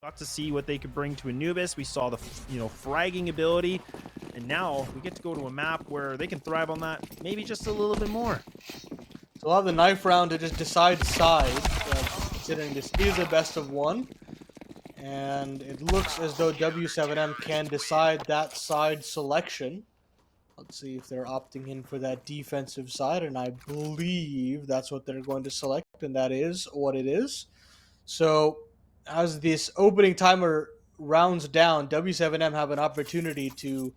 got to see what they could bring to Anubis. We saw the, fragging ability. And now we get to go to a map where they can thrive on that maybe just a little bit more. So we'll have the knife round to just decide side, considering this is a best of one. And it looks as though W7M can decide that side selection. Let's see if they're opting in for that defensive side, and I believe that's what they're going to select, and that is what it is. So as this opening timer rounds down, W7M have an opportunity to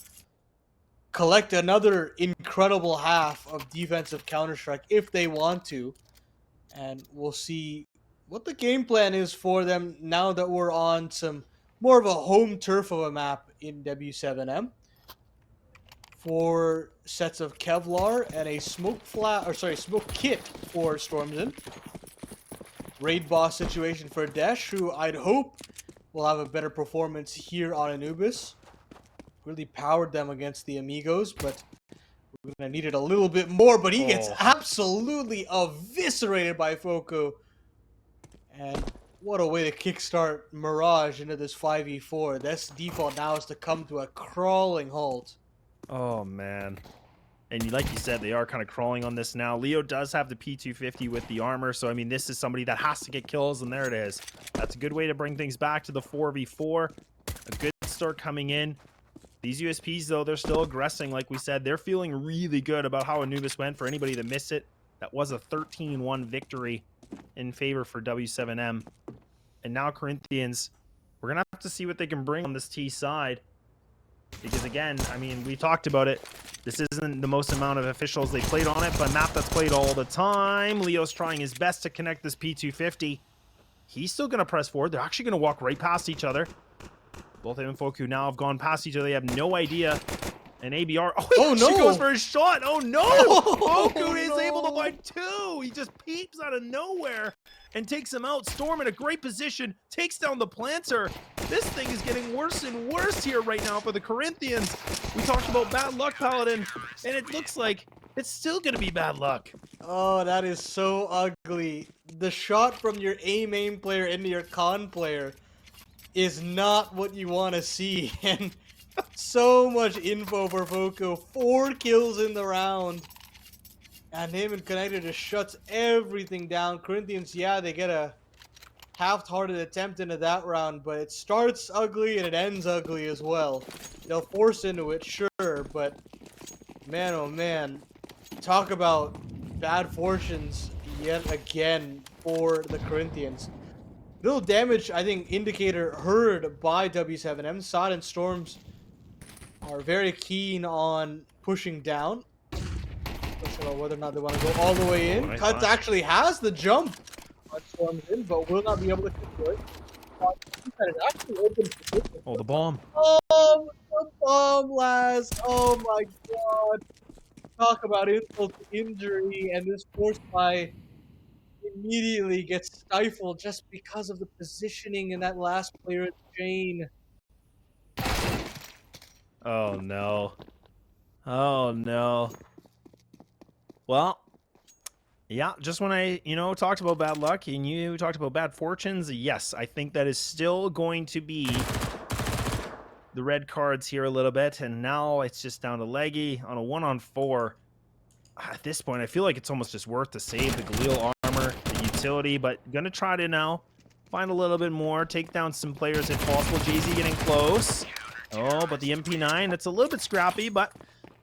collect another incredible half of defensive Counter-Strike if they want to. And we'll see what the game plan is for them now that we're on some more of a home turf of a map in W7M. 4 sets of Kevlar and a smoke kit for Stormzen. Raid boss situation for Desh, who I'd hope will have a better performance here on Anubis. Really powered them against the Amigos, but we're gonna need it a little bit more. But he gets absolutely eviscerated by Foco. And what a way to kickstart Mirage into this 5v4. This default now is to come to a crawling halt. Oh, man. And like you said, they are kind of crawling on this now. Leo does have the P250 with the armor. So, I mean, this is somebody that has to get kills. And there it is. That's a good way to bring things back to the 4v4. A good start coming in. These USPs, though, they're still aggressing. Like we said, they're feeling really good about how Anubis went. For anybody that missed it, that was a 13-1 victory in favor for W7M. And now Corinthians, we're going to have to see what they can bring on this T side. Because again, I mean, we talked about it. This isn't the most amount of officials they played on it, but a map that's played all the time. Leo's trying his best to connect this P250. He's still going to press forward. They're actually going to walk right past each other. Both him and Foku now have gone past each other. They have no idea. And ABR, oh no, she goes for a shot. Oh no, Foku is able to find 2. He just peeps out of nowhere and takes him out. Storm in a great position, takes down the planter. This thing is getting worse and worse here right now for the Corinthians. We talked about bad luck, Paladin, and it looks like it's still going to be bad luck. Oh, that is so ugly. The shot from your A-main player into your con player is not what you want to see. And so much info for Foco. 4 kills in the round. And him and Connector just shuts everything down. Corinthians, yeah, they get a half-hearted attempt into that round, but it starts ugly and it ends ugly as well. They'll force into it, sure, but man, oh man. Talk about bad fortunes yet again for the Corinthians. Little damage, I think, indicator heard by W7M. Sod and Storms are very keen on pushing down. Not sure whether or not they want to go all the way in. Cutz actually has the jump on Storms in, but will not be able to control it. Oh, the bomb. Oh, the bomb blast. Oh my god. Talk about insult to injury, and this force by immediately gets stifled just because of the positioning in that last player chain. Oh no. Oh no. Well, yeah, just when I, talked about bad luck and you talked about bad fortunes, yes, I think that is still going to be the red cards here a little bit. And now it's just down to Leggy on a 1-on-4. At this point, I feel like it's almost just worth to save the Galil armor, the utility, but gonna try to now find a little bit more, take down some players if possible. JZ getting close. Oh, but the MP9, it's a little bit scrappy, but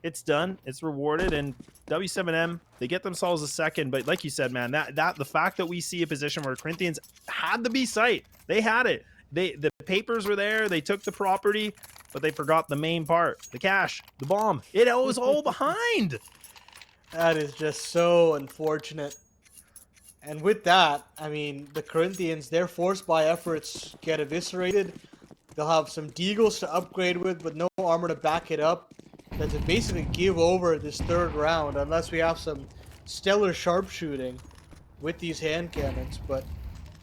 it's done. It's rewarded, and W7M, they get themselves a second. But like you said, man, the fact that we see a position where Corinthians had the B site, they had it. The papers were there. They took the property, but they forgot the main part, the cash, the bomb. It was all behind. That is just so unfortunate. And with that, I mean, the Corinthians, their force by efforts get eviscerated. They'll have some Deagles to upgrade with, but no armor to back it up. That to basically give over this 3rd round, unless we have some stellar sharpshooting with these hand cannons. But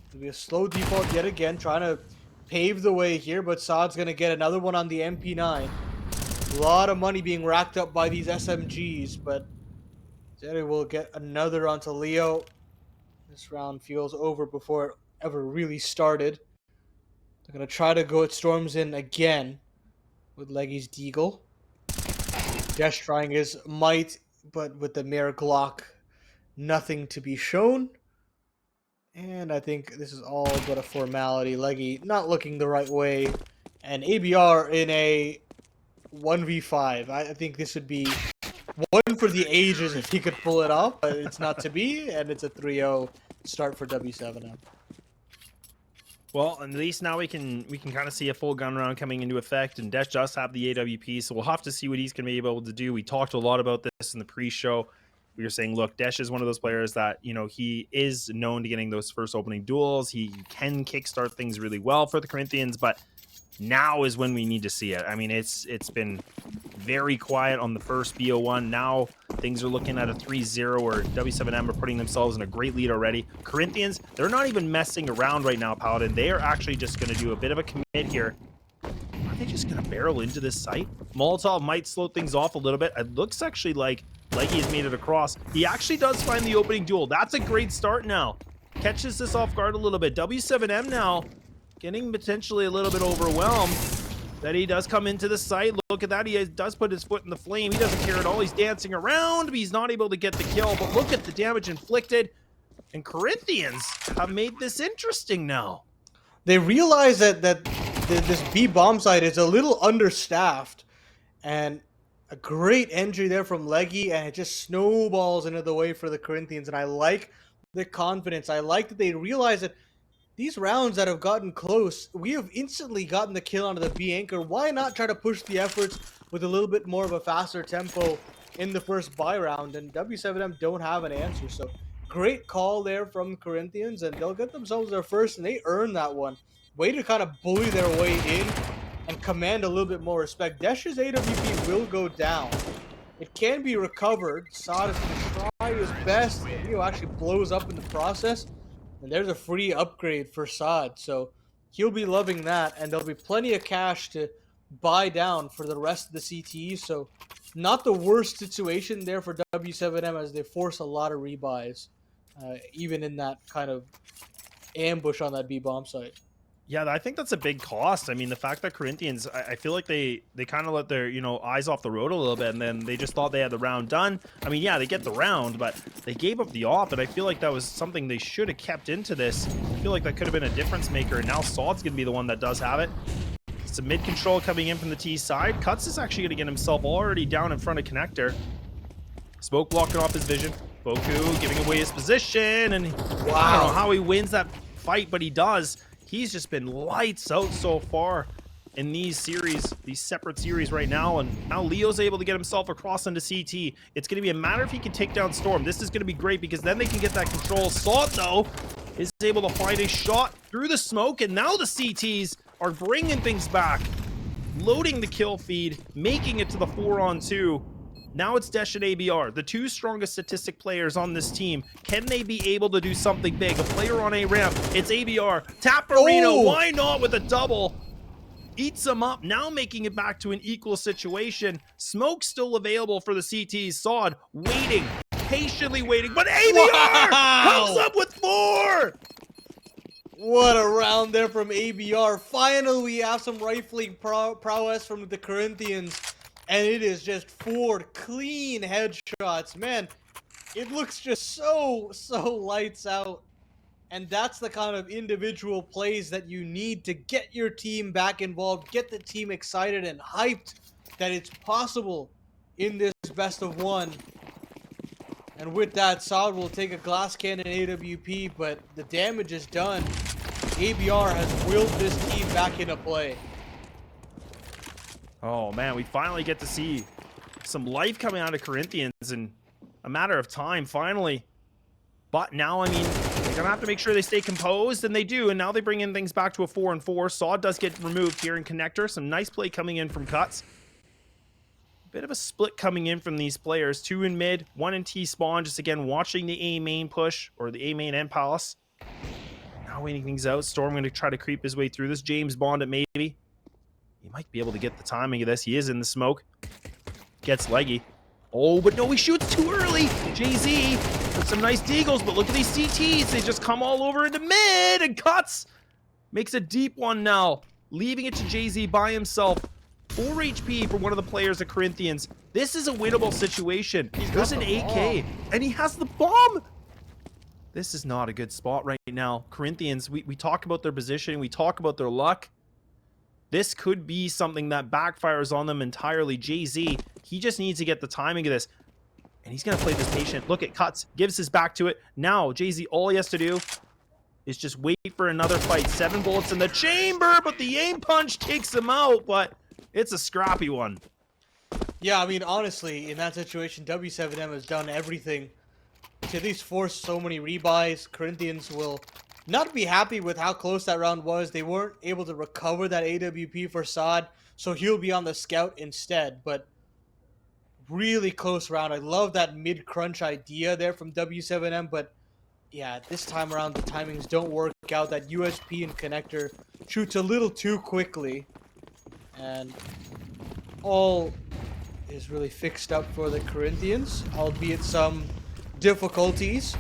it'll be a slow default yet again, trying to pave the way here. But Saad's going to get another one on the MP9. A lot of money being racked up by these SMGs, but Zede will get another onto Leo. This round feels over before it ever really started. They're gonna try to go at Storms in again with Leggy's Deagle. Desh trying his might, but with the Mirror Glock, nothing to be shown. And I think this is all but a formality. Leggy not looking the right way. And ABR in a 1v5. I think this would be one for the ages if he could pull it off, but it's not to be, and it's a 3-0 start for W7M. Well, at least now we can kind of see a full gun round coming into effect, and Desh does have the AWP, so we'll have to see what he's going to be able to do. We talked a lot about this in the pre-show. We were saying, look, Desh is one of those players that, you know, he is known to getting those first opening duels. He can kickstart things really well for the Corinthians, but now is when we need to see it. I mean, it's been very quiet on the first BO1. Now things are looking at a 3-0 where W7M are putting themselves in a great lead already. Corinthians, they're not even messing around right now, Paladin. They are actually just going to do a bit of a commit here. Are they just going to barrel into this site? Molotov might slow things off a little bit. It looks actually like Leggy has made it across. He actually does find the opening duel. That's a great start now. Catches this off guard a little bit. W7M now getting potentially a little bit overwhelmed. That he does come into the site. Look at that. He does put his foot in the flame. He doesn't care at all. He's dancing around, but he's not able to get the kill. But look at the damage inflicted. And Corinthians have made this interesting now. They realize that this B bomb site is a little understaffed, and a great entry there from Leggy, and it just snowballs into the way for the Corinthians. And I like the confidence. I like that they realize that these rounds that have gotten close, we have instantly gotten the kill onto the B anchor. Why not try to push the efforts with a little bit more of a faster tempo in the first buy round? And W7M don't have an answer. So great call there from the Corinthians, and they'll get themselves their first, and they earn that one. Way to kind of bully their way in and command a little bit more respect. Desh's AWP will go down. It can be recovered. Sod is going to try his best. He actually blows up in the process. And there's a free upgrade for Sod. So he'll be loving that. And there'll be plenty of cash to buy down for the rest of the CTE. So not the worst situation there for W7M as they force a lot of rebuys. Even in that kind of ambush on that B bomb site. Yeah, I think that's a big cost. I mean, the fact that Corinthians, I feel like they kind of let their, you know, eyes off the road a little bit, and then they just thought they had the round done. I mean, yeah, they get the round, but they gave up the op, and I feel like that was something they should have kept into this. I feel like that could have been a difference maker, and now Sod's going to be the one that does have it. Some mid control coming in from the T side. Cutz is actually going to get himself already down in front of Connector. Smoke blocking off his vision. Boku giving away his position, and wow. I don't know how he wins that fight, but he does. He's just been lights out so far in these series, these separate series right now, and now Leo's able to get himself across into CT. It's going to be a matter if he can take down Storm. This is going to be great because then they can get that control. Sod, though, is able to find a shot through the smoke, and now the CTs are bringing things back, loading the kill feed, making it to the 4-on-2. Now it's Desh and ABR, the two strongest statistic players on this team. Can they be able to do something big? A player on a ramp. It's ABR. Taparino, why not with a double? Eats them up, now making it back to an equal situation. Smoke still available for the CTs. Sod waiting, patiently waiting, but ABR comes up with more! What a round there from ABR. Finally, we have some rifling prowess from the Corinthians. And it is just 4 clean headshots. Man, it looks just so lights out. And that's the kind of individual plays that you need to get your team back involved, get the team excited and hyped that it's possible in this best of one. And with that, Sod will take a glass cannon AWP, but the damage is done. ABR has willed this team back into play. Oh man, we finally get to see some life coming out of Corinthians in a matter of time, finally. But now, I mean, they're gonna have to make sure they stay composed, and they do, and now they bring in things back to a 4-on-4. Sod does get removed here in Connector. Some nice play coming in from Cutz. Bit of a split coming in from these players. 2 in mid, 1 in T spawn, just again watching the A main push, or the A main end palace. Now waiting things out. Storm gonna try to creep his way through this. James Bond it maybe. He might be able to get the timing of this. He is in the smoke. Gets Leggy. Oh, but no, he shoots too early. JZ with some nice deagles, but look at these CTs. They just come all over into mid, and Cutz Makes a deep one now, leaving it to Jay-Z by himself. 4 HP for one of the players at Corinthians. This is a winnable situation. There's an AK, and he has the bomb. This is not a good spot right now. Corinthians, we talk about their position, we talk about their luck. This could be something that backfires on them entirely. Jay-Z, he just needs to get the timing of this. And he's going to play this patient. Look at Cutz, gives his back to it. Now, Jay-Z, all he has to do is just wait for another fight. 7 bullets in the chamber, but the aim punch takes him out. But it's a scrappy one. Yeah, I mean, honestly, in that situation, W7M has done everything to at least force so many rebuys. Corinthians will not be happy with how close that round was. They weren't able to recover that AWP for Saad, so he'll be on the scout instead. But really close round. I love that mid-crunch idea there from W7M, but yeah, this time around the timings don't work out. That USP and connector shoots a little too quickly, and all is really fixed up for the Corinthians, albeit some difficulties.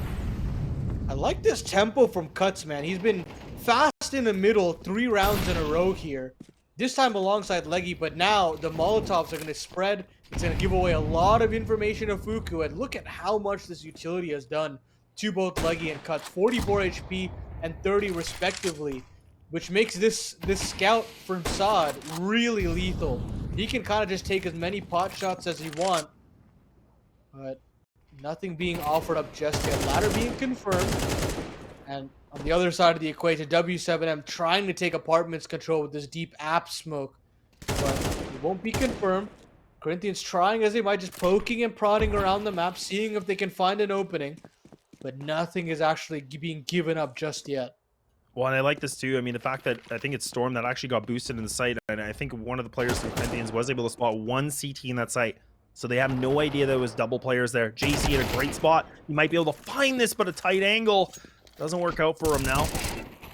I like this tempo from Cutz, man. He's been fast in the middle 3 rounds in a row here. This time alongside Leggy, but now the Molotovs are going to spread. It's going to give away a lot of information of Fuku, and look at how much this utility has done to both Leggy and Cutz. 44 HP and 30 respectively, which makes this scout from Saad really lethal. He can kind of just take as many pot shots as he wants, but nothing being offered up just yet. Ladder being confirmed, and on the other side of the equation, W7M trying to take apartments control with this deep app smoke, but it won't be confirmed. Corinthians trying as they might, just poking and prodding around the map, seeing if they can find an opening, but nothing is actually being given up just yet. Well, and I like this too. I mean, the fact that I think it's Storm that actually got boosted in the site, and I think one of the players from Corinthians was able to spot 1 CT in that site. So they have no idea there was double players there. JC in a great spot. He might be able to find this, but a tight angle doesn't work out for him now.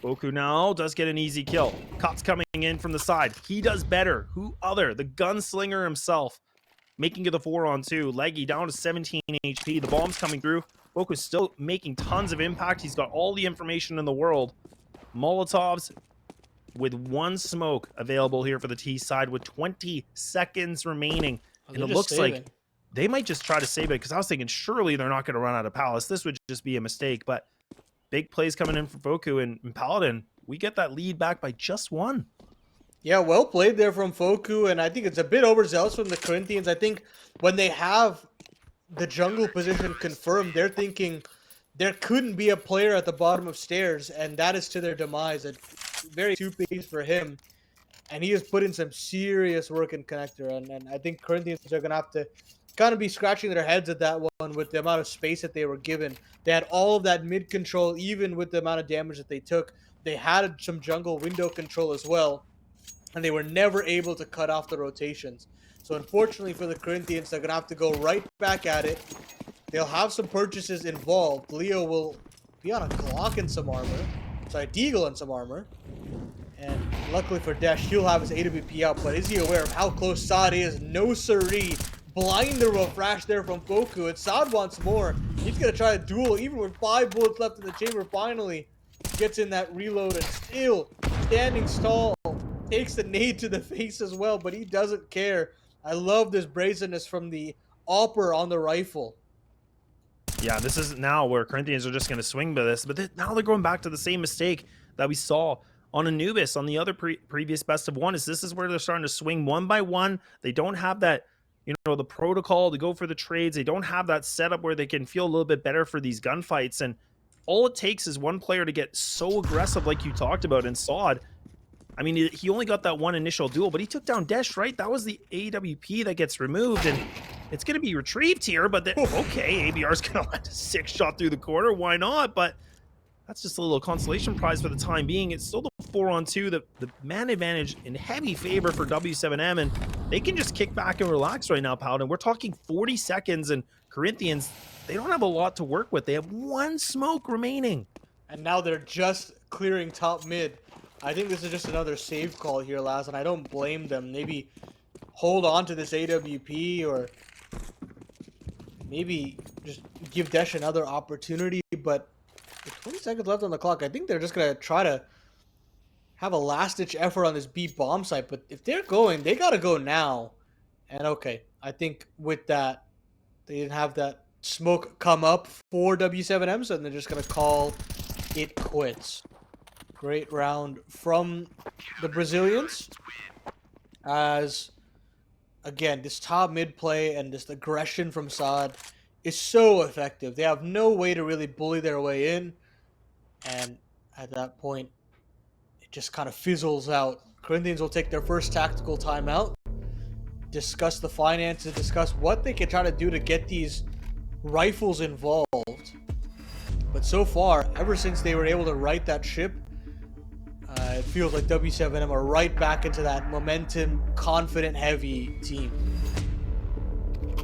Boku now does get an easy kill. Cutz coming in from the side. He does better. Who other? The gunslinger himself. Making it the 4-on-2. Leggy down to 17 HP. The bomb's coming through. Boku's still making tons of impact. He's got all the information in the world. Molotovs with 1 smoke available here for the T side with 20 seconds remaining. And it looks like they might just try to save it, because I was thinking surely they're not going to run out of Palace. This would just be a mistake, but big plays coming in for Foku and Paladin. We get that lead back by just 1. Yeah, well played there from Foku, and I think it's a bit overzealous from the Corinthians. I think when they have the jungle position confirmed, they're thinking there couldn't be a player at the bottom of stairs, and that is to their demise. A very 2-piece for him. And he has put in some serious work in connector, and I think Corinthians are going to have to kind of be scratching their heads at that one with the amount of space that they were given. They had all of that mid control, even with the amount of damage that they took. They had some jungle window control as well, and they were never able to cut off the rotations. So unfortunately for the Corinthians, they're going to have to go right back at it. They'll have some purchases involved. Leo will be on a Glock and some armor. Sorry, Deagle and some armor. And luckily for Desh, he'll have his AWP out, but is he aware of how close Saad is? No siree. Blinder will flash there from Foku, and Saad wants more. He's going to try a duel, even with 5 bullets left in the chamber. Finally gets in that reload, and still standing tall. Takes the nade to the face as well, but he doesn't care. I love this brazenness from the AWPer on the rifle. Yeah, this is now where Corinthians are just going to swing by this, but now they're going back to the same mistake that we saw on Anubis on the other previous best of 1. This is where they're starting to swing 1 by 1. They don't have that, the protocol to go for the trades. They don't have that setup where they can feel a little bit better for these gunfights. And all it takes is one player to get so aggressive like you talked about in Saad. I mean, he only got that 1 initial duel, but he took down Desh, right? That was the AWP that gets removed, and it's going to be retrieved here, but okay, ABR's going to land a 6-shot through the corner. Why not? But that's just a little consolation prize for the time being. It's still the 4-on-2, the man advantage in heavy favor for W7M, and they can just kick back and relax right now, Paladin. We're talking 40 seconds, and Corinthians, they don't have a lot to work with. They have 1 smoke remaining. And now they're just clearing top mid. I think this is just another save call here, Laz, and I don't blame them. Maybe hold on to this AWP, or maybe just give Desh another opportunity, but with 20 seconds left on the clock, I think they're just going to try to have a last-ditch effort on this B bomb site, but if they're going, they gotta go now. And okay, I think with that, they didn't have that smoke come up for W7M, so they're just gonna call it quits. Great round from the Brazilians, as again, this top mid play and this aggression from Saad is so effective. They have no way to really bully their way in, and at that point, it just kind of fizzles out. Corinthians will take their first tactical timeout, discuss the finances, discuss what they can try to do to get these rifles involved. But so far, ever since they were able to right that ship, it feels like W7M are right back into that momentum, confident, heavy team.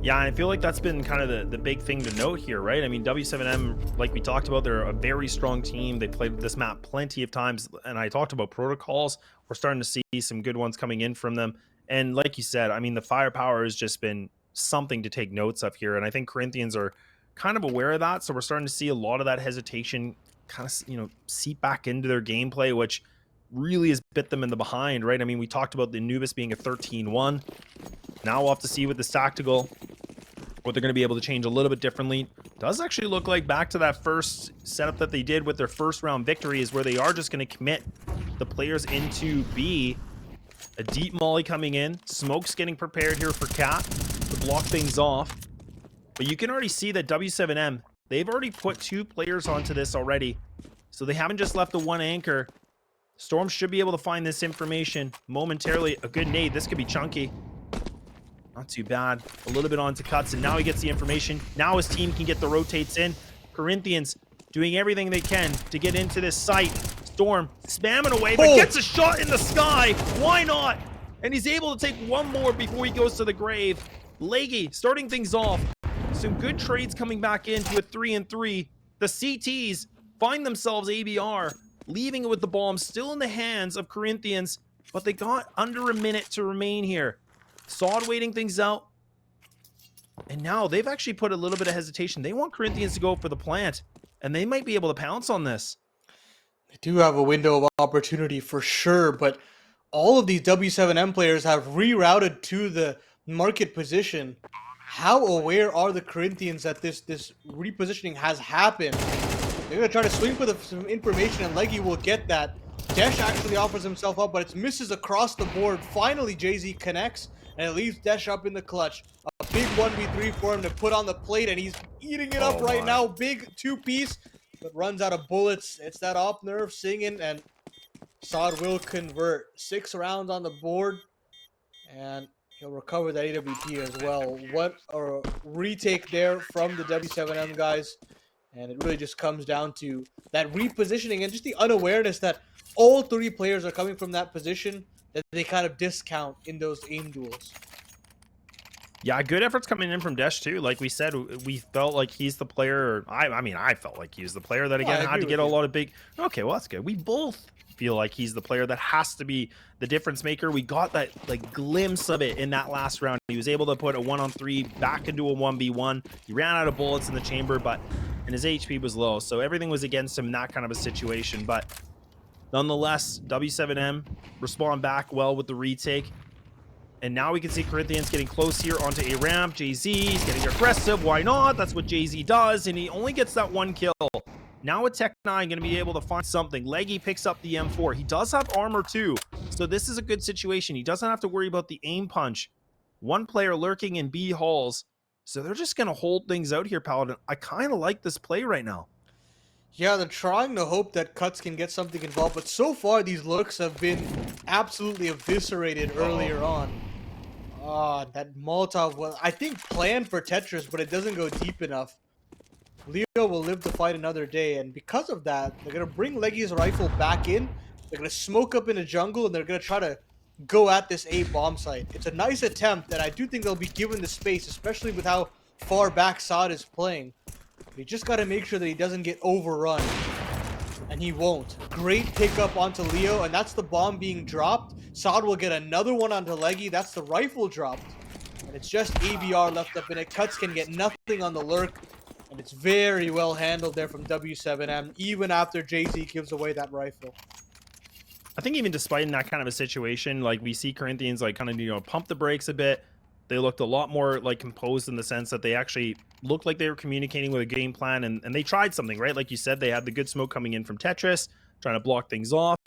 Yeah, and I feel like that's been kind of the big thing to note here, right? I mean, W7M, like we talked about, they're a very strong team. They played this map plenty of times, and I talked about protocols. We're starting to see some good ones coming in from them. And like you said, I mean, the firepower has just been something to take notes of here. And I think Corinthians are kind of aware of that. So we're starting to see a lot of that hesitation kind of, you know, seep back into their gameplay, which really has bit them in the behind, right? I mean, we talked about the Anubis being a 13-1. Now we'll have to see with this tactical what they're going to be able to change a little bit differently. Does actually look like back to that first setup that they did with their first round victory is where they are just going to commit the players into B. A deep molly coming in. Smoke's getting prepared here for Cat to block things off. But you can already see that W7M, they've already put 2 players onto this already. So they haven't just left the 1 anchor. Storm should be able to find this information momentarily. A good nade. This could be chunky. Not too bad. A little bit onto Cutz, and now he gets the information. Now his team can get the rotates in. Corinthians doing everything they can to get into this site. Storm spamming away, but gets a shot in the sky. Why not? And he's able to take one more before he goes to the grave. Leggy starting things off. Some good trades coming back into a 3-3. The CTs find themselves ABR, leaving it with the bomb still in the hands of Corinthians, but they got under a minute to remain here. Saad waiting things out. And now they've actually put a little bit of hesitation. They want Corinthians to go for the plant, and they might be able to pounce on this. They do have a window of opportunity for sure, but all of these W7M players have rerouted to the market position. How aware are the Corinthians that this repositioning has happened? They're going to try to swing for some information, and Leggy will get that. Desh actually offers himself up, but it's misses across the board. Finally, JZ connects, and it leaves Desh up in the clutch. A big 1v3 for him to put on the plate, and he's eating it up right now. Big 2-piece, but runs out of bullets. It's that op nerve singing, and Saad will convert. 6 rounds on the board, and he'll recover that AWP as well. What a retake there from the W7M guys. And it really just comes down to that repositioning and just the unawareness that all 3 players are coming from that position that they kind of discount in those aim duels. Yeah, good efforts coming in from Desh too. Like we said, we felt like he's the player. I mean, I felt like he was the player that again had to get a lot of big. Okay, well that's good. We both feel like he's the player that has to be the difference maker. We got that like glimpse of it in that last round. He was able to put a 1-on-3 back into a 1v1. He ran out of bullets in the chamber, and his HP was low, so everything was against him in that kind of a situation. But nonetheless, W7M respond back well with the retake. And now we can see Corinthians getting close here onto a ramp. JZ's getting aggressive. Why not? That's what JZ does, and he only gets that 1 kill. Now with Tech 9 going to be able to find something. Leggy picks up the M4. He does have armor too, so this is a good situation. He doesn't have to worry about the aim punch. 1 player lurking in B halls. So they're just going to hold things out here, Paladin. I kind of like this play right now. Yeah, they're trying to hope that Cutz can get something involved, but so far these lurks have been absolutely eviscerated earlier on. That Molotov was, I think, planned for Tetris, but it doesn't go deep enough. Leo will live to fight another day, and because of that, they're going to bring Leggy's rifle back in. They're going to smoke up in the jungle, and they're going to try to go at this A bomb site. It's a nice attempt, and I do think they'll be given the space, especially with how far back Saad is playing. But you just got to make sure that he doesn't get overrun, and he won't. Great pickup onto Leo, and that's the bomb being dropped. Saad will get another one onto Leggy. That's the rifle dropped, and it's just ABR left up in it. Cutz can get nothing on the lurk, and it's very well handled there from W7M, even after JZ gives away that rifle. I think even despite in that kind of a situation, like we see Corinthians like kind of, you know, pump the brakes a bit. They looked a lot more like composed in the sense that they actually looked like they were communicating with a game plan, and they tried something, right? Like you said, they had the good smoke coming in from Tetris, trying to block things off.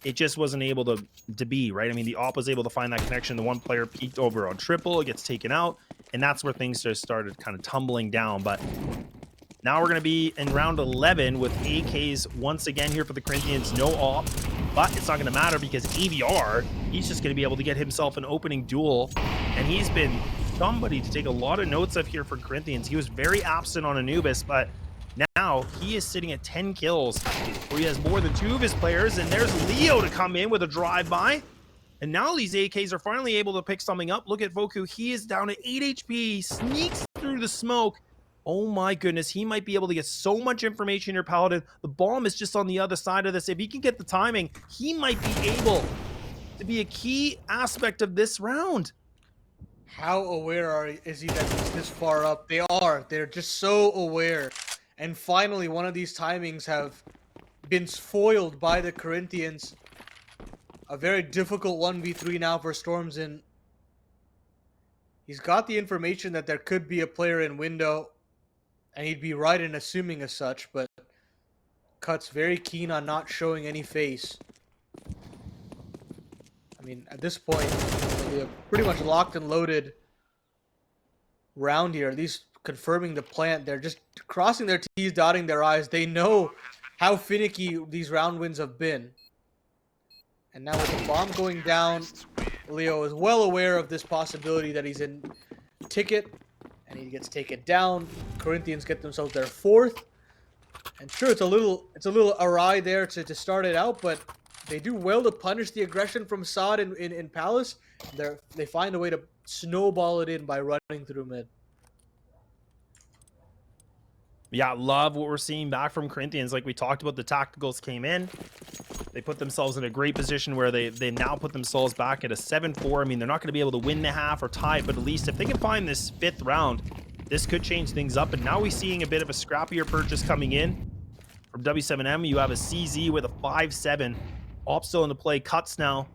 It just wasn't able to be, right? I mean, the op was able to find that connection. The one player peeked over on triple, it gets taken out, and that's where things just started kind of tumbling down. But now we're going to be in round 11 with AKs once again here for the Corinthians. No op, but it's not going to matter because AVR, he's just going to be able to get himself an opening duel. And he's been somebody to take a lot of notes of here for Corinthians. He was very absent on Anubis, but now he is sitting at 10 kills, where he has more than 2 of his players. And there's Leo to come in with a drive-by. And now these AKs are finally able to pick something up. Look at Voku. He is down to 8 HP. He sneaks through the smoke. Oh my goodness, he might be able to get so much information here, Paladin. The bomb is just on the other side of this. If he can get the timing, he might be able to be a key aspect of this round. How aware is he that he's this far up? They are. They're just so aware. And finally, one of these timings have been foiled by the Corinthians. A very difficult 1v3 now for Stormzen. He's got the information that there could be a player in window, and he'd be right in assuming as such, but Cut's very keen on not showing any face. I mean, at this point, we have pretty much locked and loaded round here. At least confirming the plant. They're just crossing their T's, dotting their I's. They know how finicky these round wins have been. And now with the bomb going down, Leo is well aware of this possibility that he's in ticket, and he gets taken down. Corinthians get themselves their 4th. And sure, it's a little awry there to start it out, but they do well to punish the aggression from Saad in Palace. They find a way to snowball it in by running through mid. Yeah, love what we're seeing back from Corinthians. Like we talked about, the tacticals came in. They put themselves in a great position where they now put themselves back at a 7-4. I mean, they're not going to be able to win the half or tie it, but at least if they can find this 5th round, this could change things up. And now we're seeing a bit of a scrappier purchase coming in from W7M. You have a CZ with a 5-7. Op still into play. Cuts now,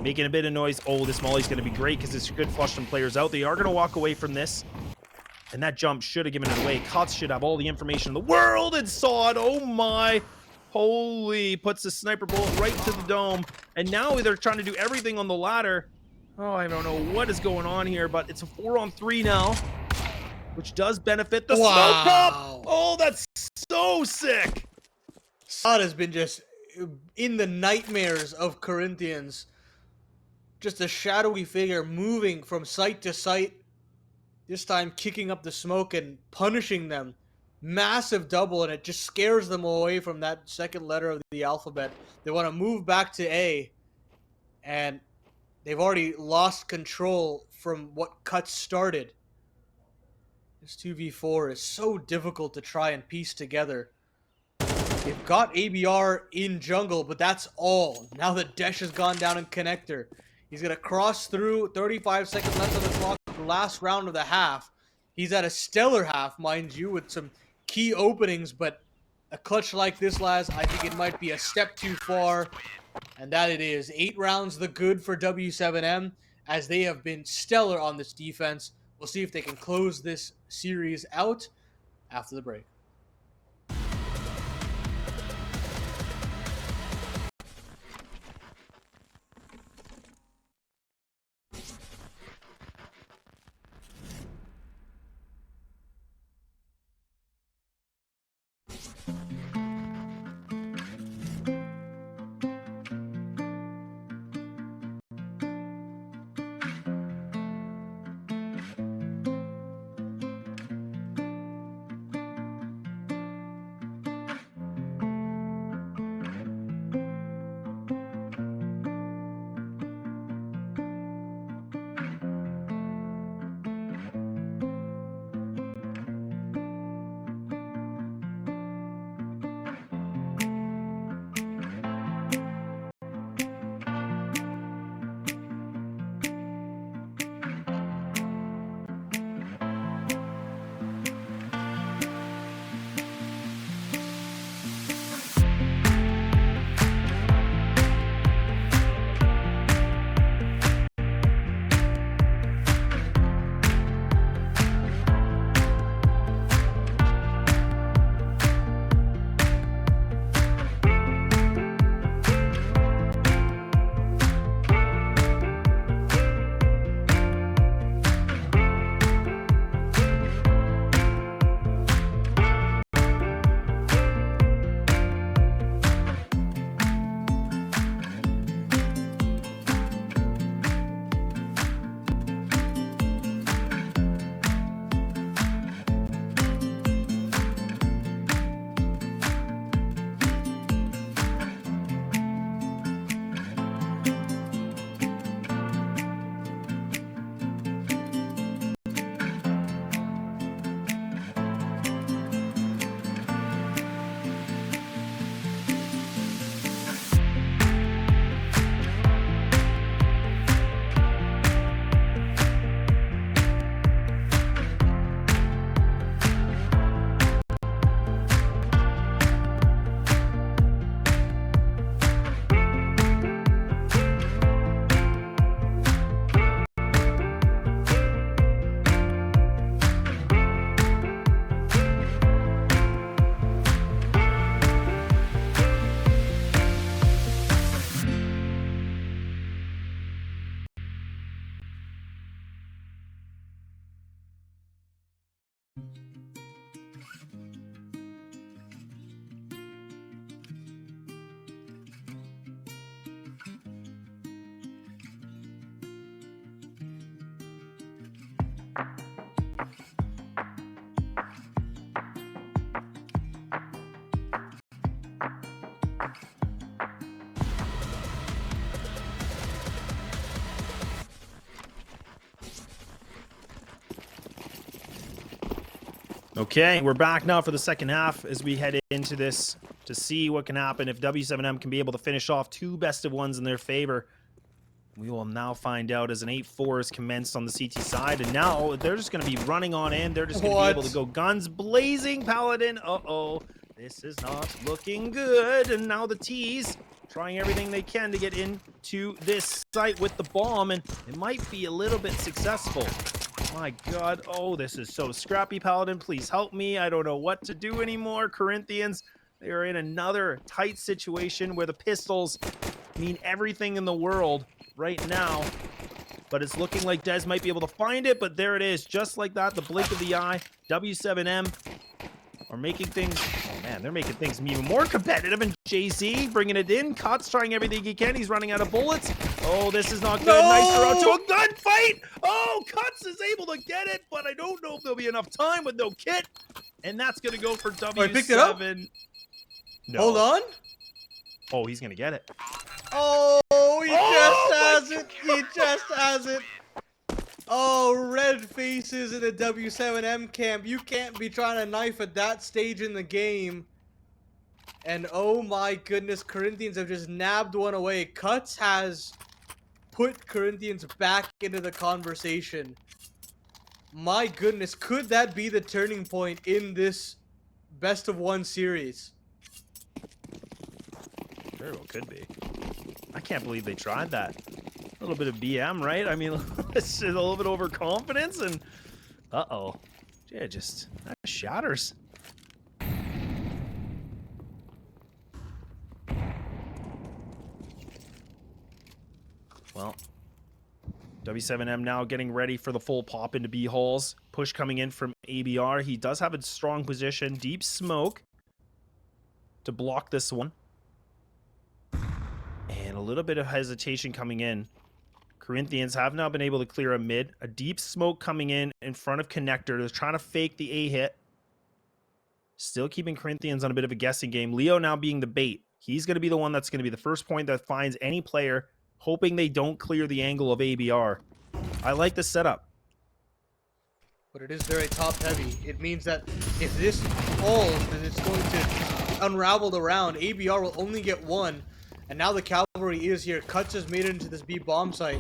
making a bit of noise. Oh, this Molly's going to be great because it's good flush some players out. They are going to walk away from this. And that jump should have given it away. Cuts should have all the information in the world and saw it. Oh my. Holy, puts the sniper bullet right to the dome. And now they're trying to do everything on the ladder. Oh, I don't know what is going on here, but it's a 4-on-3 now, which does benefit the smoke pop. Oh, that's so sick. Saad has been just in the nightmares of Corinthians. Just a shadowy figure moving from site to site. This time kicking up the smoke and punishing them. Massive double, and it just scares them away from that second letter of the alphabet. They want to move back to A, and they've already lost control from what Cuts started. This 2v4 is so difficult to try and piece together. They've got ABR in jungle, but that's all. Now that Desh has gone down in connector. He's going to cross through. 35 seconds left on the clock. The last round of the half. He's at a stellar half, mind you, with some key openings, but a clutch like this, lads, I think it might be a step too far, and that it is. 8 rounds the good for W7M, as they have been stellar on this defense. We'll see if they can close this series out after the break. Okay, we're back now for the second half as we head into this to see what can happen if W7M can be able to finish off 2 best of 1s in their favor. We will now find out as an 8-4 is commenced on the CT side, and now they're just going to be running on in. They're just going to be able to go guns blazing. Paladin, uh-oh, this is not looking good. And now the T's trying everything they can to get into this site with the bomb, and it might be a little bit successful. My God, oh, this is so scrappy. Paladin, please help me. I don't know what to do anymore. Corinthians, they are in another tight situation where the pistols mean everything in the world right now. But it's looking like Dez might be able to find it, but there it is. Just like that, the blink of the eye. W7M are making things, oh man, they're making things even more competitive. And JZ bringing it in. Cutz trying everything he can. He's running out of bullets. Oh, this is not good. No! Nice route to a gunfight. Oh, Cutz is able to get it, but I don't know if there'll be enough time with no kit. And that's going to go for W7. Picked it up? No. Hold on. Oh, he's going to get it. Oh, he just has it. He just has it. Oh, red faces in the W7M camp. You can't be trying to knife at that stage in the game. And oh my goodness, Corinthians have just nabbed one away. Cutz has put Corinthians back into the conversation. My goodness, could that be the turning point in this best of 1 series? Very well could be. I can't believe they tried that. A little bit of BM, right? I mean, it's a little bit overconfidence and uh-oh. Yeah, just that shatters. Well, W7M now getting ready for the full pop into B holes. Push coming in from ABR. He does have a strong position. Deep smoke to block this one. And a little bit of hesitation coming in. Corinthians have now been able to clear a mid. A deep smoke coming in front of connector. They're trying to fake the A hit. Still keeping Corinthians on a bit of a guessing game. Leo now being the bait. He's going to be the one that's going to be the first point that finds any player, hoping they don't clear the angle of ABR. I like the setup. But it is very top heavy. It means that if this falls, then it's going to unravel the round. ABR will only get 1. And now the cavalry is here. Cutz has made it into this B bomb site.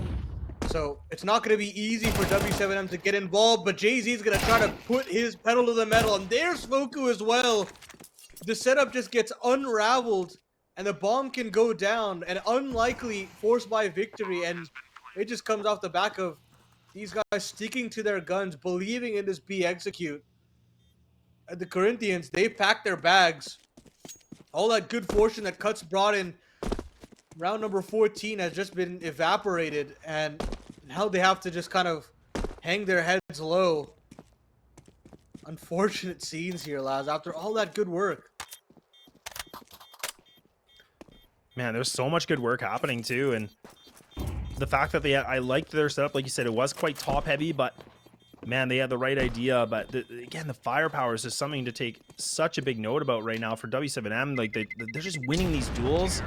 So it's not going to be easy for W7M to get involved, but JZ is going to try to put his pedal to the metal. And there's Foku as well. The setup just gets unraveled, and the bomb can go down. An unlikely force by victory, and it just comes off the back of these guys sticking to their guns, believing in this B execute. And the Corinthians, they packed their bags. All that good fortune that Cutz brought in round number 14 has just been evaporated, and now they have to just kind of hang their heads low. Unfortunate scenes here, lads, after all that good work. Man, there's so much good work happening too, and the fact that I liked their setup, like you said, it was quite top heavy, but man, they had the right idea. But again, the firepower is just something to take such a big note about right now for W7M. Like they're just winning these duels.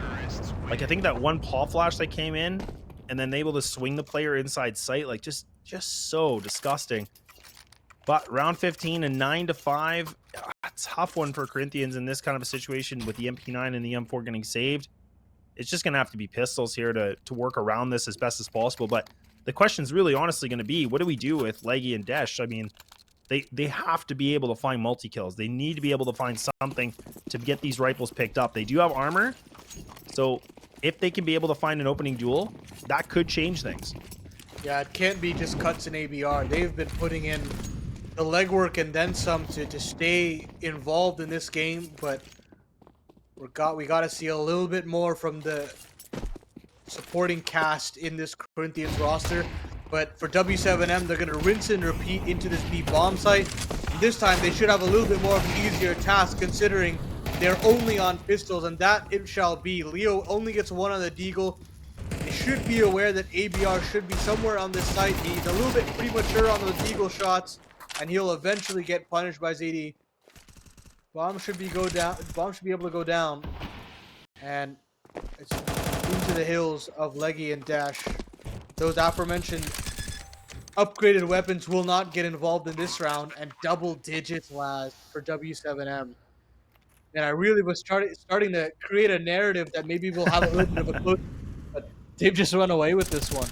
Like I think that one paw flash that came in, and then able to swing the player inside sight, like just so disgusting. But round 15 and 9-5, a tough one for Corinthians in this kind of a situation with the MP9 and the M4 getting saved. It's just gonna have to be pistols here to work around this as best as possible. But the question's really honestly going to be, what do we do with Leggy and Desh? I mean, they have to be able to find multi-kills. They need to be able to find something to get these rifles picked up. They do have armor, so if they can be able to find an opening duel, that could change things. Yeah, it can't be just Cutz and ABR. They've been putting in the legwork and then some to stay involved in this game, but we got to see a little bit more from the supporting cast in this Corinthians roster. But for W7M, they're going to rinse and repeat into this B bomb site. And this time they should have a little bit more of an easier task, considering they're only on pistols, and that it shall be. Leo only gets 1 on the deagle. They should be aware that ABR should be somewhere on this site. He's a little bit premature on those deagle shots, and he'll eventually get punished by zede. Bomb should be able to go down, and it's into the hills of Leggy and Dash. Those aforementioned upgraded weapons will not get involved in this round, and double digits last for W7M. And I really was starting to create a narrative that maybe we'll have a little bit of a close, but they've just run away with this one.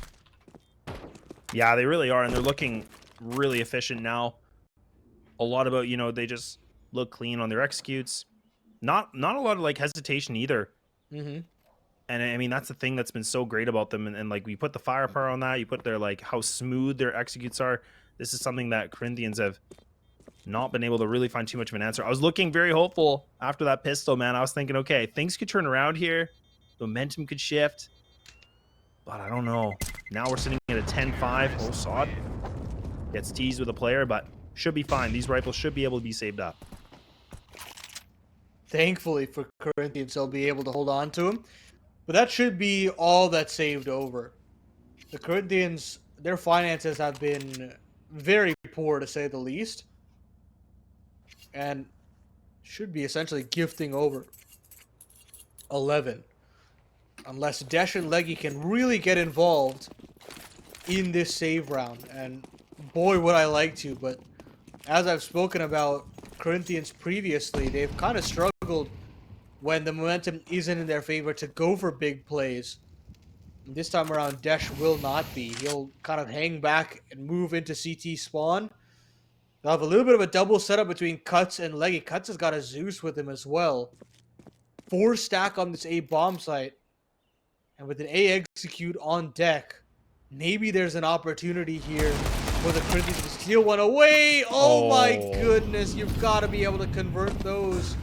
Yeah, they really are, and they're looking really efficient now. A lot about, you know, they just look clean on their executes. Not a lot of like hesitation either. Mm-hmm. And I mean, that's the thing that's been so great about them. And like, we put the firepower on that. You put their, like, how smooth their executes are. This is something that Corinthians have not been able to really find too much of an answer. I was looking very hopeful after that pistol, man. I was thinking, okay, things could turn around here. Momentum could shift. But I don't know. Now we're sitting at a 10-5. Oh, Sod gets teased with a player, but should be fine. These rifles should be able to be saved up. Thankfully for Corinthians, they'll be able to hold on to him. But that should be all that's saved over. The Corinthians, their finances have been very poor, to say the least. And should be essentially gifting over 11. Unless Desh and Leggy can really get involved in this save round. And boy, would I like to. But as I've spoken about Corinthians previously, they've kind of struggled when the momentum isn't in their favor to go for big plays. And this time around, Desh will not be. He'll kind of hang back and move into CT spawn. They'll have a little bit of a double setup between Cutz and Leggy. Cutz has got a Zeus with him as well. 4 stack on this A bomb site. And with an A execute on deck, maybe there's an opportunity here for the Corinthians to steal one away. Oh my goodness, you've got to be able to convert those.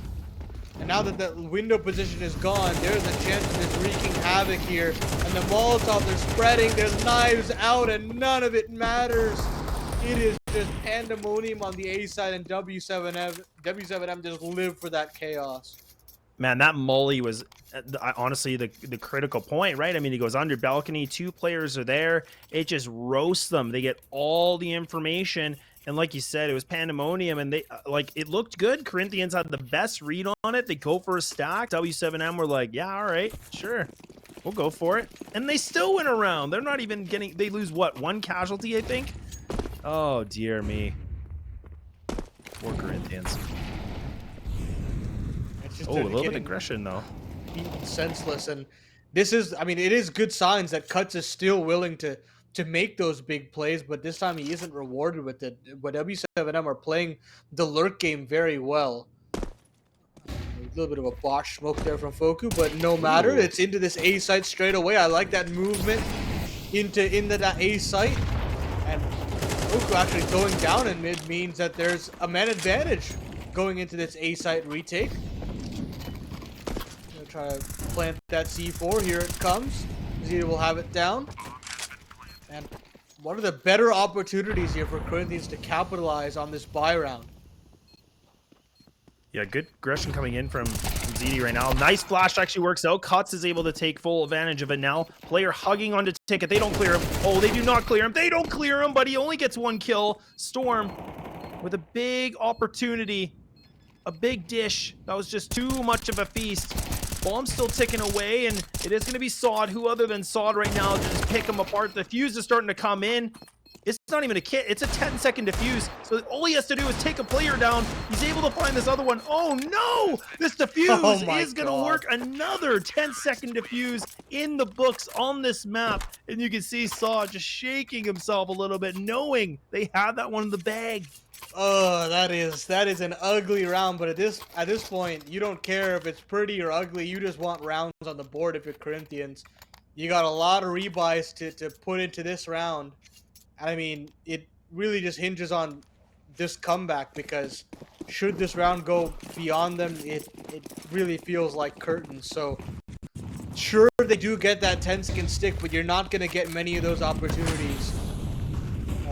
And now that the window position is gone, there's a chance of this wreaking havoc here. And the Molotovs are spreading, there's knives out, and none of it matters. It is just pandemonium on the A side, and W7M just live for that chaos. Man, that molly was honestly the critical point, right? I mean, he goes under balcony, 2 players are there. It just roasts them. They get all the information. And like you said, it was pandemonium, and they like, it looked good. Corinthians had the best read on it. They go for a stack. W7M were like, yeah, all right, sure, we'll go for it. And they still went around. They're not even getting, they lose what, 1 casualty, I think? Oh, dear me. Poor Corinthians. Oh, a little bit of aggression, though. Senseless. And this is, I mean, it is good signs that Cutz is still willing to make those big plays, but this time he isn't rewarded with it. But W7M are playing the lurk game very well. A little bit of a botch smoke there from Foku, but no matter. Ooh. It's into this A site straight away. I like that movement into that A site. And Foku actually going down in mid means that there's a man advantage going into this A site retake. Gonna try to plant that C4. Here it comes. Zede will have it down. And one of the better opportunities here for Corinthians to capitalize on this buy round. Yeah, good aggression coming in from Zede right now. Nice flash actually works out. Cutz is able to take full advantage of it now. Player hugging onto Ticket. They don't clear him. Oh, they do not clear him. They don't clear him, but he only gets 1 kill. Storm with a big opportunity. A big dish. That was just too much of a feast. Bomb's still ticking away, and it is going to be Sod. Who other than Sod right now to just pick him apart? The fuse is starting to come in. It's not even a kit. It's a 10-second defuse. So all he has to do is take a player down. He's able to find this other one. Oh, no! This defuse is going to work. Another 10-second defuse in the books on this map. And you can see Sod just shaking himself a little bit, knowing they had that one in the bag. Oh, that is an ugly round, but at this point, you don't care if it's pretty or ugly. You just want rounds on the board if you're Corinthians. You got a lot of rebuys to put into this round. I mean, it really just hinges on this comeback, because should this round go beyond them, it really feels like curtains. So sure, they do get that 10-second stick, but you're not going to get many of those opportunities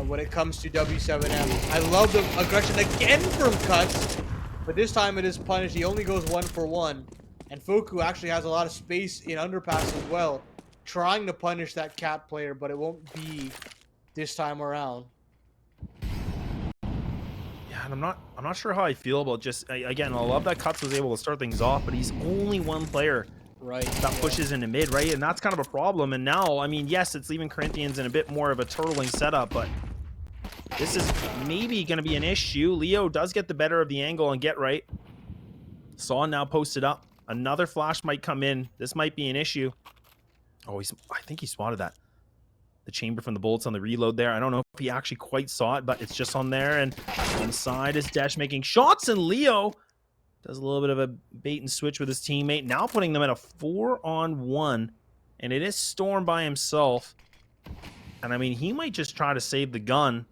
when it comes to W7M. I love the aggression again from Cutz, but this time it is punished. He only goes 1 for 1. And Foku actually has a lot of space in underpass as well, trying to punish that cat player, but it won't be this time around. Yeah, and I'm not sure how I feel about just, again, I love that Cutz was able to start things off, but he's only 1 player. Right. That pushes into mid, right? And that's kind of a problem. And now, I mean, yes, it's leaving Corinthians in a bit more of a turtling setup, but This is maybe going to be an issue. Leo does get the better of the angle and get right. Saw now posted up. Another flash might come in. This might be an issue. Oh, I think he spotted that. The chamber from the bullets on the reload there. I don't know if he actually quite saw it, but it's just on there. And on the side is Desh making shots, and Leo does a little bit of a bait and switch with his teammate. Now putting them at a 4-on-1. And it is Storm by himself. And I mean, he might just try to save the gun.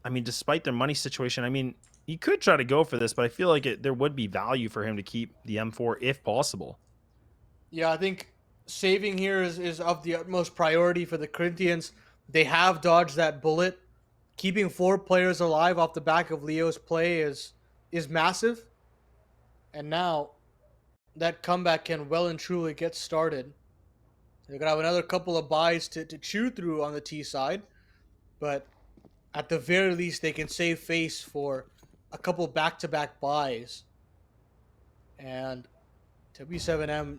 I mean, despite their money situation, I mean, he could try to go for this, but I feel like there would be value for him to keep the M4 if possible. Yeah, I think saving here is of the utmost priority for the Corinthians. They have dodged that bullet. Keeping 4 players alive off the back of Leo's play is massive. And now that comeback can well and truly get started. They're going to have another couple of buys to chew through on the T side. But at the very least, they can save face for a couple back-to-back buys. And W7M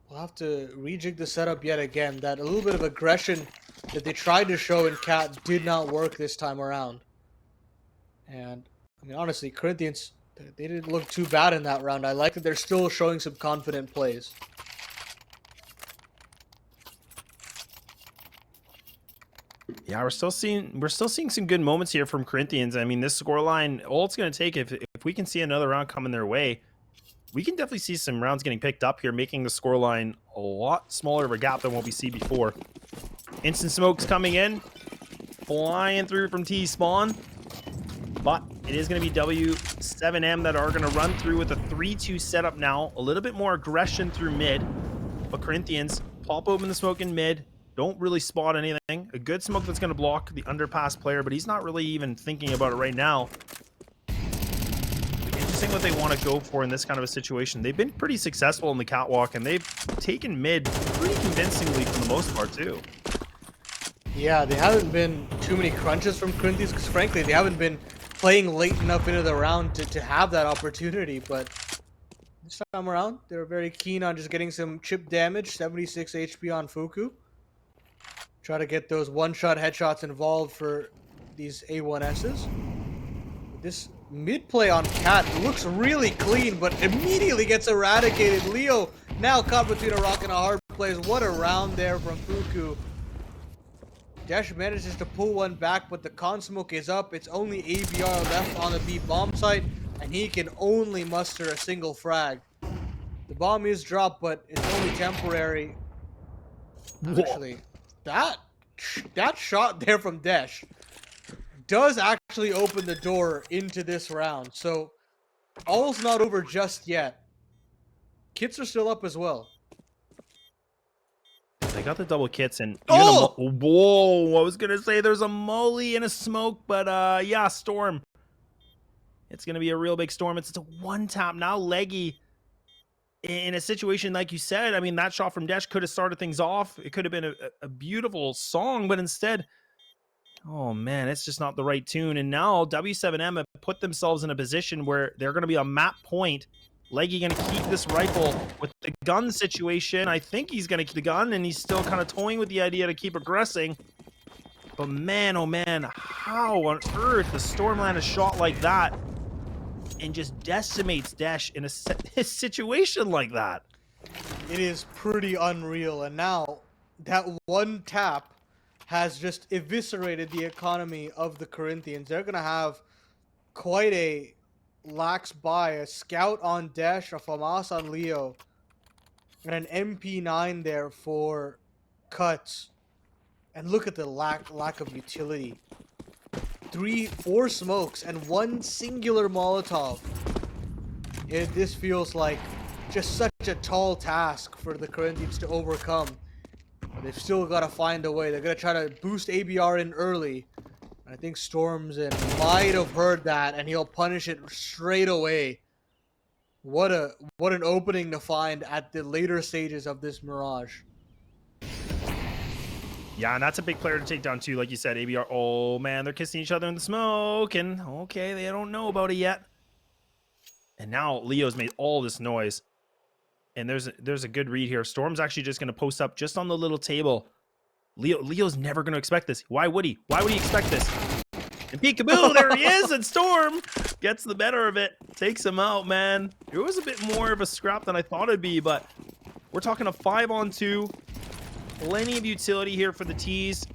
will have to rejig the setup yet again. That a little bit of aggression that they tried to show in Cat did not work this time around. And, I mean, honestly, Corinthians, they didn't look too bad in that round. I like that they're still showing some confident plays. Yeah, we're still seeing some good moments here from Corinthians. I mean, this scoreline, all it's going to take, if we can see another round coming their way, we can definitely see some rounds getting picked up here, making the scoreline a lot smaller of a gap than what we see before. Instant smokes coming in, flying through from T-spawn, but it is going to be W7M that are going to run through with a 3-2 setup now. A little bit more aggression through mid, but Corinthians pop open the smoke in mid. Don't really spot anything. A good smoke that's going to block the underpass player, but he's not really even thinking about it right now. Interesting what they want to go for in this kind of a situation. They've been pretty successful in the catwalk, and they've taken mid pretty convincingly for the most part, too. Yeah, they haven't been too many crunches from Corinthians, because frankly, they haven't been playing late enough into the round to have that opportunity, but this time around, they're very keen on just getting some chip damage, 76 HP on Fuku. Try to get those one-shot headshots involved for these A1Ss. This mid-play on Cat looks really clean, but immediately gets eradicated. Leo now caught between a rock and a hard place. What a round there from Fuku. Dash manages to pull one back, but the con smoke is up. It's only ABR left on the B bomb site, and he can only muster a single frag. The bomb is dropped, but it's only temporary. Actually, that shot there from Desh does actually open the door into this round. So all's not over just yet. Kits are still up as well. They got the double kits and Oh! Whoa, I was gonna say there's a molly and a smoke, but yeah, Storm. It's gonna be a real big storm. It's a one tap now. Leggy in a situation like you said, I mean, that shot from Desh could have started things off. It could have been a beautiful song, but instead, oh man, it's just not the right tune. And now W7M have put themselves in a position where they're going to be a map point. Leggy going to keep this rifle with the gun situation. I think he's going to keep the gun, and he's still kind of toying with the idea to keep aggressing. But man, oh man, how on earth the Stormland a shot like that and just decimates Desh in a situation like that? It is pretty unreal. And now that one tap has just eviscerated the economy of the Corinthians. They're going to have quite a lax buy. A scout on Desh, a FAMAS on Leo, and an MP9 there for Cutz. And look at the lack of utility. 4 smokes and 1 singular Molotov. This feels like just such a tall task for the Corinthians to overcome. But they've still got to find a way. They're going to try to boost ABR in early. And I think Stormzen might have heard that, and he'll punish it straight away. What an opening to find at the later stages of this Mirage. Yeah, and that's a big player to take down too. Like you said, ABR. Oh man, they're kissing each other in the smoke, and okay, they don't know about it yet. And now Leo's made all this noise, and there's a good read here. Storm's actually just going to post up just on the little table. Leo's never going to expect this. Why would he? Why would he expect this? And peekaboo, there he is, and Storm gets the better of it, takes him out, man. It was a bit more of a scrap than I thought it'd be, but we're talking a 5-on-2. Plenty of utility here for the T's.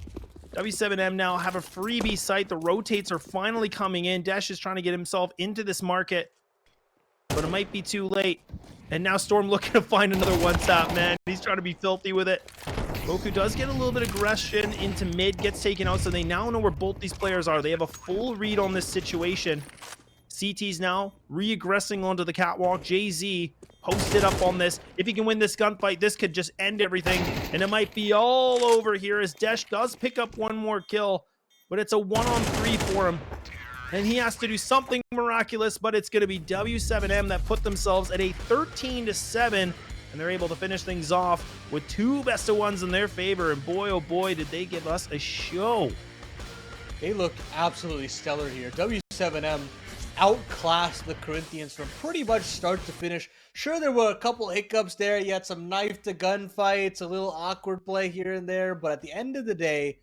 W7M now have a freebie site. The rotates are finally coming in. Desh is trying to get himself into this market, but it might be too late. And now Storm looking to find another one-tap, man. He's trying to be filthy with it. Roku does get a little bit of aggression into mid, gets taken out, so they now know where both these players are. They have a full read on this situation. CT's now re-aggressing onto the catwalk. JZ posted up on this. If he can win this gunfight, this could just end everything, and it might be all over here as Desh does pick up one more kill, but it's a 1-on-3 for him. And he has to do something miraculous, but it's going to be W7M that put themselves at a 13-7, and they're able to finish things off with 2 best of ones in their favor. And boy, oh boy, did they give us a show. They look absolutely stellar here. W7M outclassed the Corinthians from pretty much start to finish. Sure, there were a couple hiccups there. You had some knife to gun fights, a little awkward play here and there, but at the end of the day,